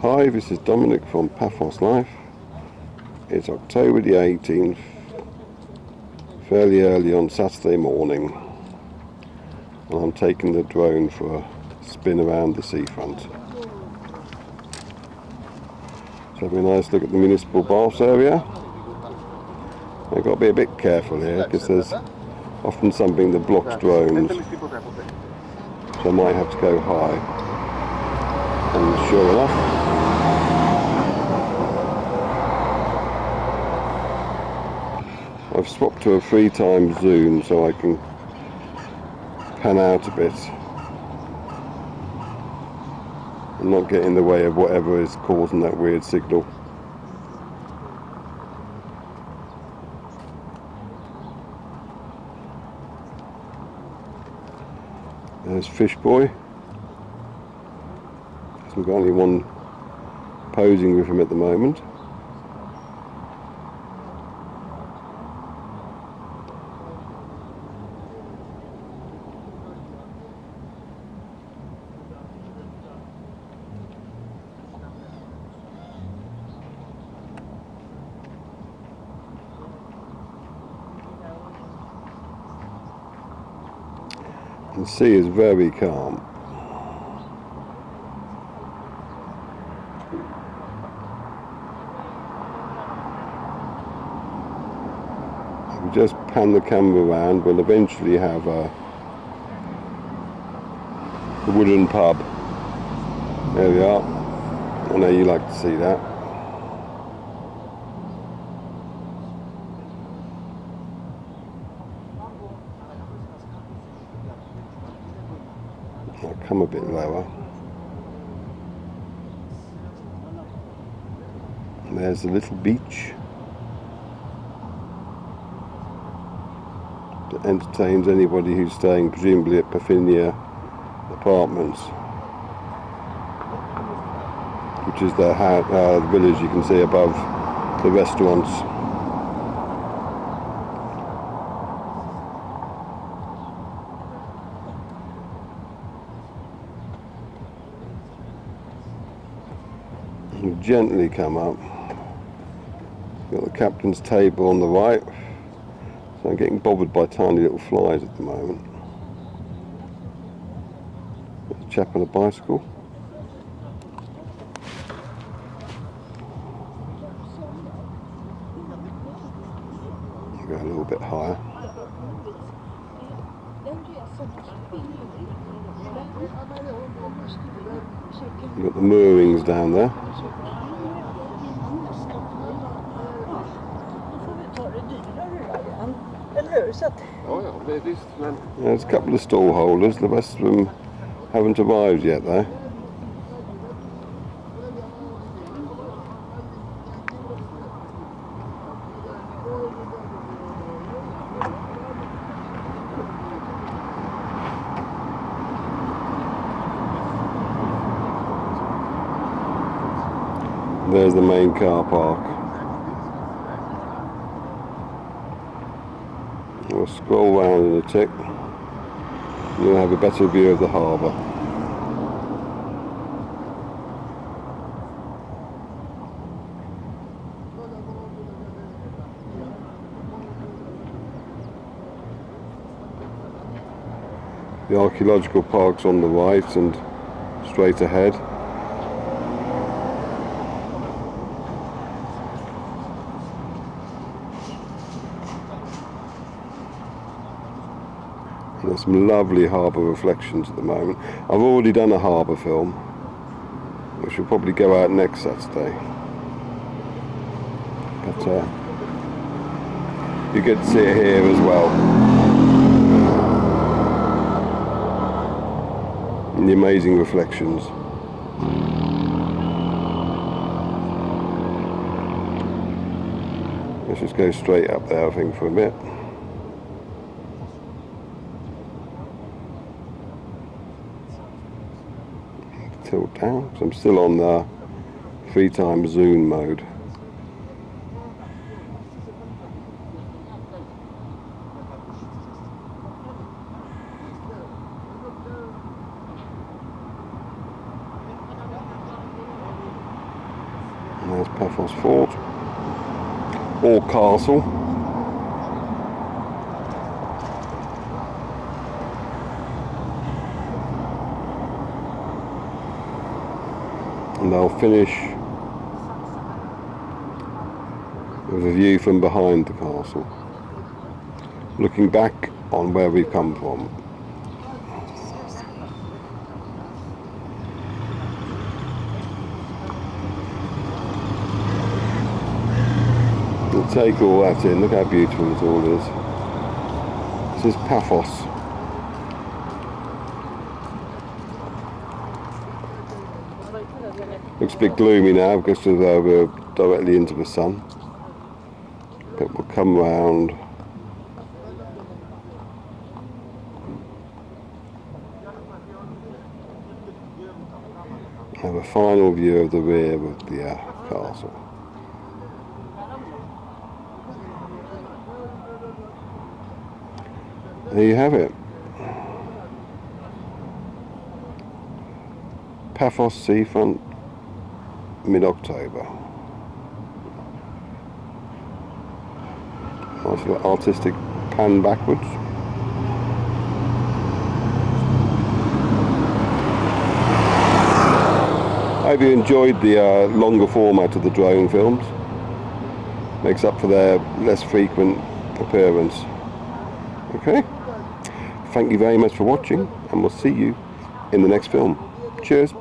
Hi, this is Dominic from Paphos Life. It's October the 18th, fairly early on Saturday morning, and I'm taking the drone for a spin around the seafront. So having a nice look at the municipal baths area. I've got to be a bit careful here because there's often something that blocks drones, so I might have to go high. And sure enough, I've swapped to a 3x zoom so I can pan out a bit and not get in the way of whatever is causing that weird signal. There's Fish Boy. Hasn't got anyone posing with him at the moment. The sea is very calm. If we just pan the camera around, we'll eventually have a wooden pub. There we are. I know you like to see that. I'll come a bit lower. And there's the little beach that entertains anybody who's staying presumably at Paphos Apartments, which is the village you can see above the restaurants. And gently come up. Got the captain's table on the right, so I'm getting bothered by tiny little flies at the moment. There's a chap on a bicycle. Go a little bit higher. You've got the moorings down there. There's a couple of stall holders, the rest of them haven't arrived yet though. There's the main car park. We'll scroll round in a tick. You'll have a better view of the harbour. The archaeological park's on the right and straight ahead. There's some lovely harbour reflections at the moment. I've already done a harbour film, which will probably go out next Saturday. But you get to see it here as well. And the amazing reflections. Let's just go straight up there, I think, for a bit. Tilt down, because I'm still on the 3x zoom mode. There's Paphos Fort, or Castle. And they'll finish with a view from behind the castle, looking back on where we've come from. We'll take all that in. Look how beautiful it all is. This is Paphos. Looks a bit gloomy now because we're directly into the sun. But we'll come round. Have a final view of the rear of the castle. There you have it. Paphos Seafront, mid-October. Nice little artistic pan backwards. I hope you enjoyed the longer format of the drone films. Makes up for their less frequent appearance. Okay? Thank you very much for watching, and we'll see you in the next film. Cheers.